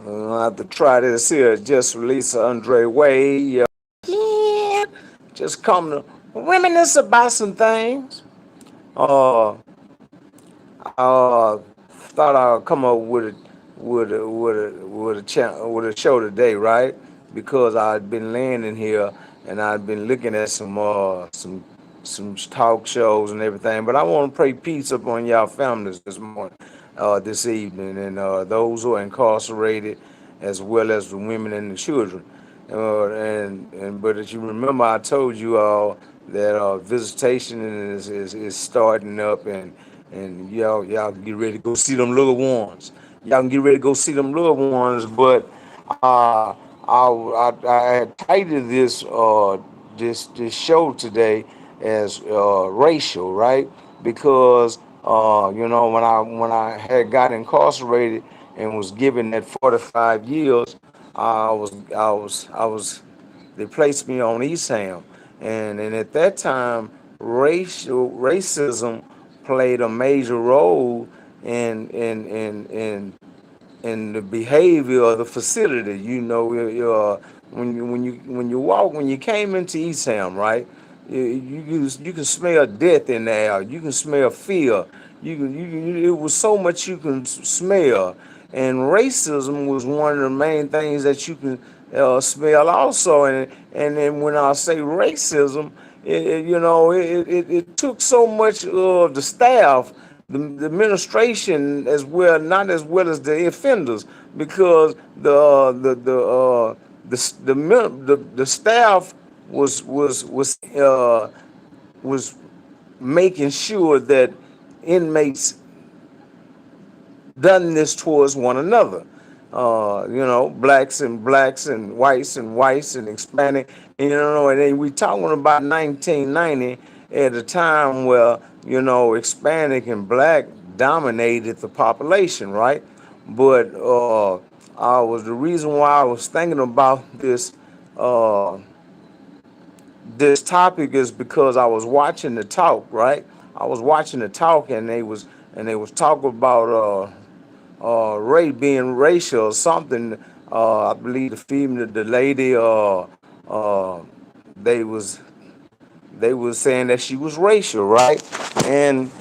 I have to try this here. Just release Andre Wade. Yeah, just come to reminisce about some things. Uh, thought I'd come up with a show today, right? Because I'd been landing here and I'd been looking at some talk shows and everything. But I want to pray peace upon y'all families this morning, this evening, and those who are incarcerated, as well as the women and the children. And but as you remember, I told you all that visitation is starting up, and y'all get ready to go see them little ones. Y'all can get ready to go see them little ones. But I had titled this show today as racial, right? Because when I had got incarcerated and was given that 45 years, I was they placed me on Eastham, and at that time, racism played a major role in the behavior of the facility. When you came into Eastham, right? You can smell death in the air. You can smell fear. It was so much you can smell, and racism was one of the main things that you can smell also. And then when I say racism, it took so much of the staff, the administration as well, not as well as the offenders, because the staff was making sure that inmates done this towards one another. Blacks and whites and Hispanic. And then we talking about 1990 at a time where, Hispanic and black dominated the population, right? But I was the reason why I was thinking about uh, this topic is because I was watching the talk, right? I was watching the talk, and they was talking about Ray being racial or something. I believe the female, the lady, uh, they was they was saying that she was racial, right? And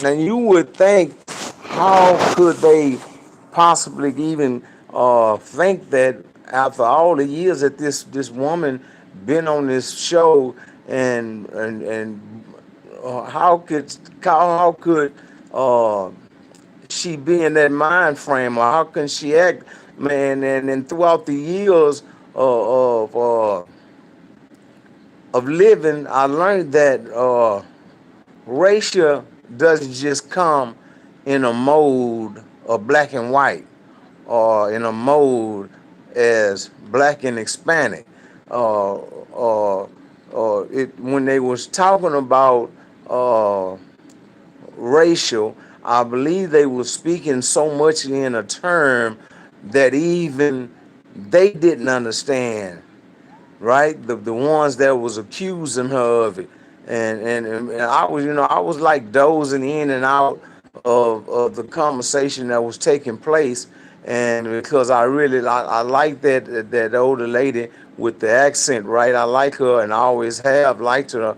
and you would think, how could they possibly even think that after all the years that this woman been on this show, and how could uh, she be in that mind frame, or how can she act, man? And throughout the years of living, I learned that racial doesn't just come in a mode of black and white, or in a mode as black and Hispanic. When they was talking about uh, racial, I believe they were speaking so much in a term that even they didn't understand, right? The ones that was accusing her of it, and I was like dozing in and out of the conversation that was taking place, and because I like that older lady with the accent, right? I like her, and I always have liked her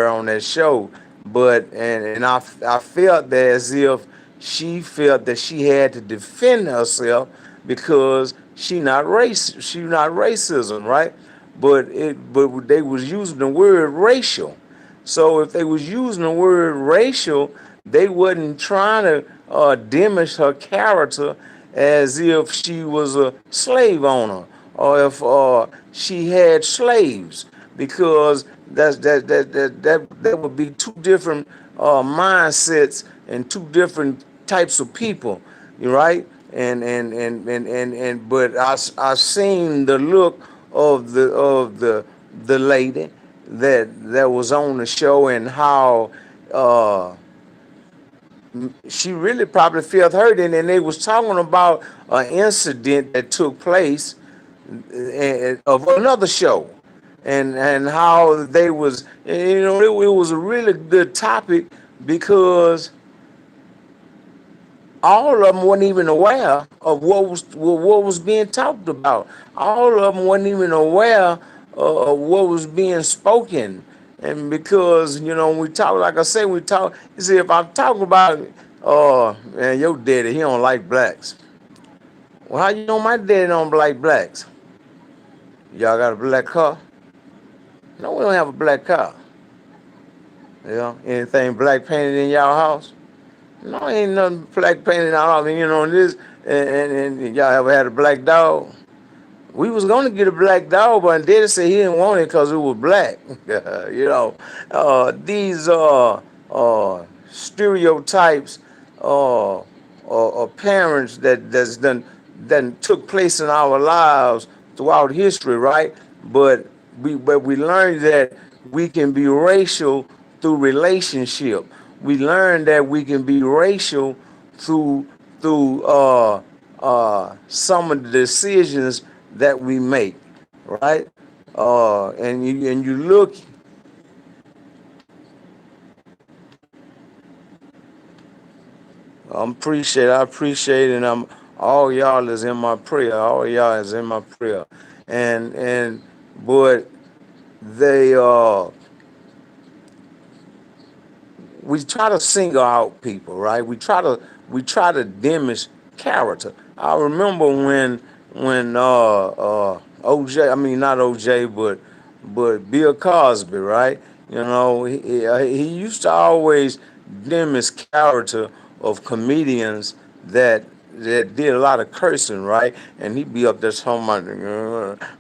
on that show, but and I felt that as if she felt that she had to defend herself because she not racism, right? But they was using the word racial. So if they was using the word racial, they wasn't trying to diminish her character as if she was a slave owner, or if she had slaves, because that would be two different mindsets and two different types of people, right? But I seen the look of the lady that was on the show, and how uh, she really probably felt hurt. And they was talking about an incident that took place of another show, and how they was, it was a really good topic, because all of them weren't even aware of what was being talked about. All of them weren't even aware of what was being spoken. And because when we talk, like I say, we talk. You see, if I'm talking about, man, your daddy, he don't like blacks. Well, how you know my daddy don't like blacks? Y'all got a black car? No, we don't have a black car. Anything black painted in y'all house? No, ain't nothing black painted in our house. This, and y'all ever had a black dog? We was gonna get a black dog, but Daddy said he didn't want it because it was black. These stereotypes parents that took place in our lives throughout history, right? But we learned that we can be racial through relationship. We learned that we can be racial through some of the decisions that we make, right? And you look. I appreciate it, and all y'all is in my prayer. All y'all is in my prayer, and but they we try to single out people, right? We try to diminish character. I remember when OJ, I mean not OJ, but Bill Cosby, right? He used to always diminish character of comedians that did a lot of cursing, right? And he'd be up there talking about,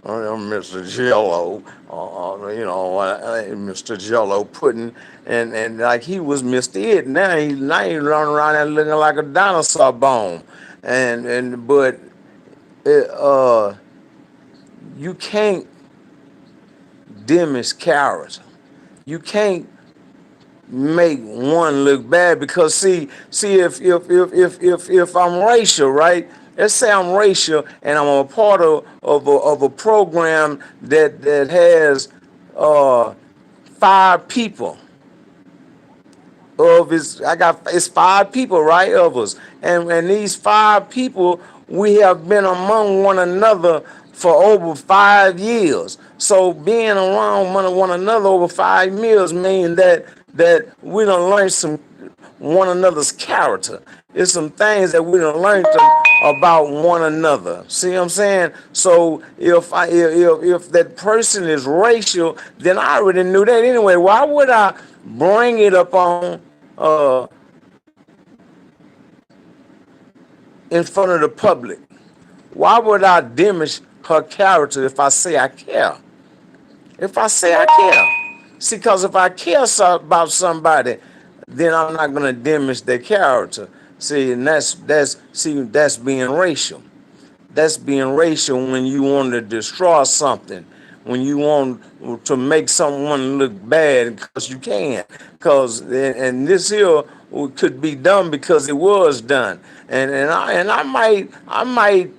Mr. Jello, Mr. Jello pudding, and like he was Mr. It. Now he running around there looking like a dinosaur bone, and but it, you can't diminish character. You can't make one look bad because see if I'm racial, right? Let's say I'm racial and I'm a part of a program that has uh 5 people of his. It's 5 people, right, of us, and these 5 people, we have been among one another for over 5 years. So being around one another over 5 years means that we don't learn some one another's character. It's some things that we don't learn about one another. See what I'm saying? So if that person is racial, then I already knew that anyway. Why would I bring it up on uh, in front of the public? Why would I diminish her character if I say I care? If I say I care. See, because if I care about somebody, then I'm not gonna diminish their character. See, and that's being racial. That's being racial when you want to destroy something, when you want to make someone look bad because you can. Because and this here could be done because it was done, and I might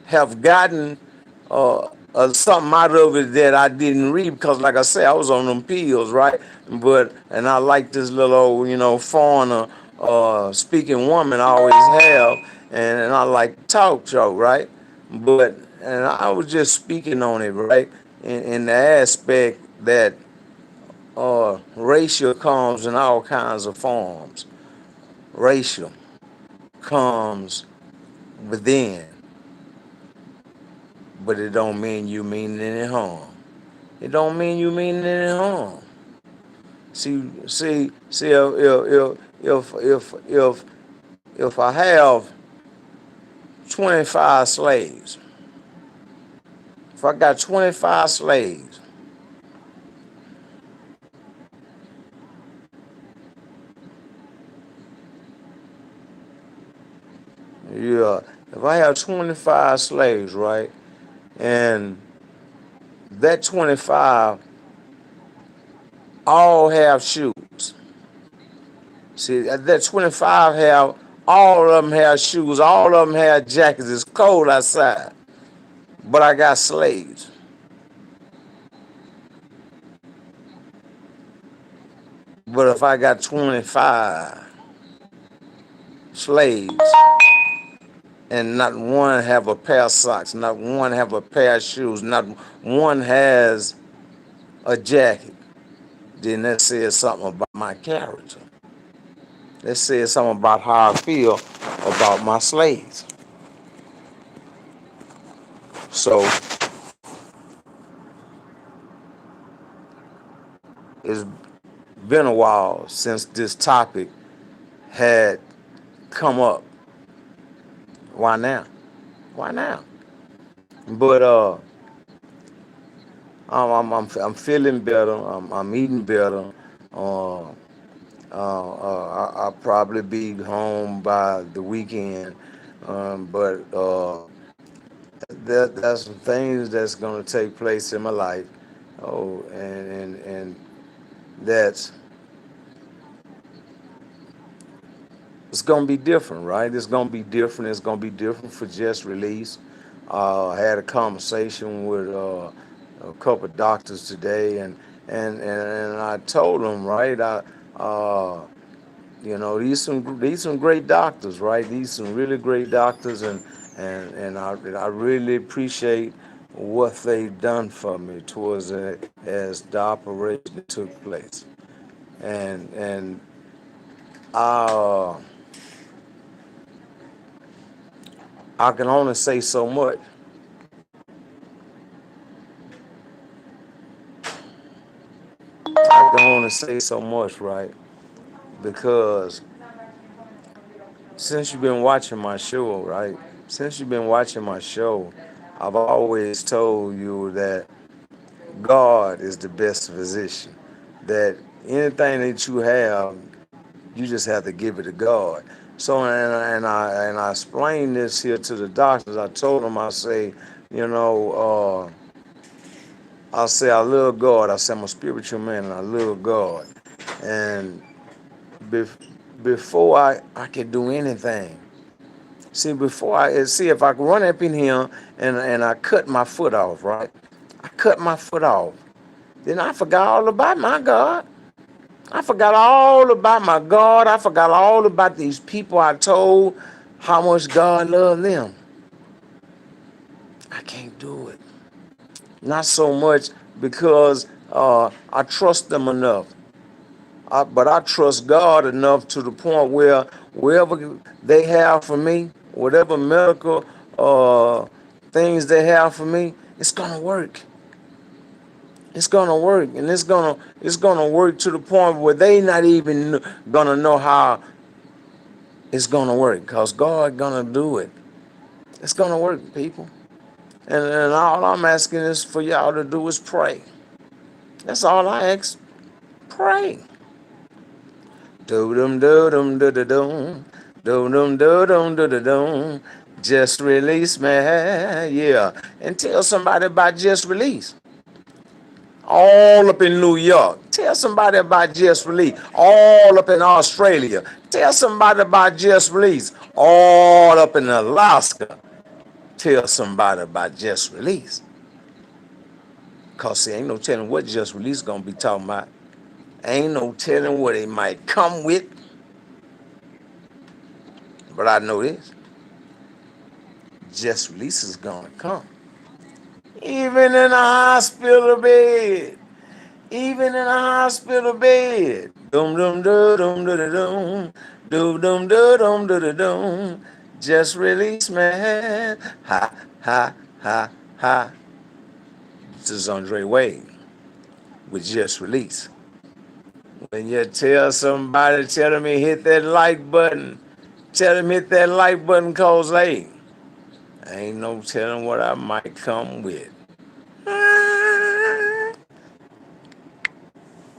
have gotten something out of it that I didn't read because, like I said, I was on them pills, right? And I like this little old, foreigner speaking woman I always have, and I like talk show, right? And I was just speaking on it, right? In the aspect that racial comes in all kinds of forms. Racial comes within, but it don't mean you mean any harm. It don't mean you mean any harm. See, if I have 25 slaves, if I got 25 slaves, yeah, if I have 25 slaves, right, and that 25 all have shoes. See, that 25 have, all of them have shoes, all of them have jackets. It's cold outside, but I got slaves. But if I got 25 slaves, and not one have a pair of socks, not one have a pair of shoes, not one has a jacket, then that says something about my character. That says something about how I feel about my slaves. So it's been a while since this topic had come up. Why now? Why now? But I'm feeling better. I'm eating better. Uh, I'll probably be home by the weekend. But that's some things that's gonna take place in my life. Oh, and that's it's gonna be different, right? It's gonna be different. It's gonna be different for Just Release. I had a conversation with a couple of doctors today, and I told them, right, uh, these some great doctors, right? These some really great doctors, and I really appreciate what they've done for me towards as the operation took place, and uh, I can only say so much. I can only say so much, right? Because since you've been watching my show, right? Since you've been watching my show, I've always told you that God is the best physician. That anything that you have, you just have to give it to God. So and I explained this here to the doctors. I told them, I say, you know, I say I love God. I say I'm a spiritual man and I love God. And bef- before I can do anything, see before I see if I can run up in here and I cut my foot off, right? I cut my foot off. Then I forgot all about my God. I forgot all about my God. I forgot all about these people I told how much God loved them. I can't do it. Not so much because I trust them enough. But I trust God enough to the point where wherever they have for me, whatever medical uh, things they have for me, it's gonna work. It's gonna work, and it's gonna work to the point where they not even gonna know how it's gonna work, cause God gonna do it. It's gonna work, people. And all I'm asking is for y'all to do is pray. That's all I ask. Pray. Do dum do dum do do dum. Do dum do dum do do dum. Just release me, yeah. And tell somebody about Just Release. All up in New York. Tell somebody about Just Release. All up in Australia. Tell somebody about Just Release. All up in Alaska. Tell somebody about Just Release. Cause see, ain't no telling what Just Release gonna be talking about. Ain't no telling what it might come with. But I know this. Just Release is gonna come. Even in a hospital bed. Even in a hospital bed. Dum dum dum dum dum dum. Dum dum dum dum dum dum. Just release, man. Ha ha ha ha. This is Andre Wade with Just Release. When you tell somebody, tell them to hit that like button. Tell them hit that like button, cause hey, ain't no telling what I might come with.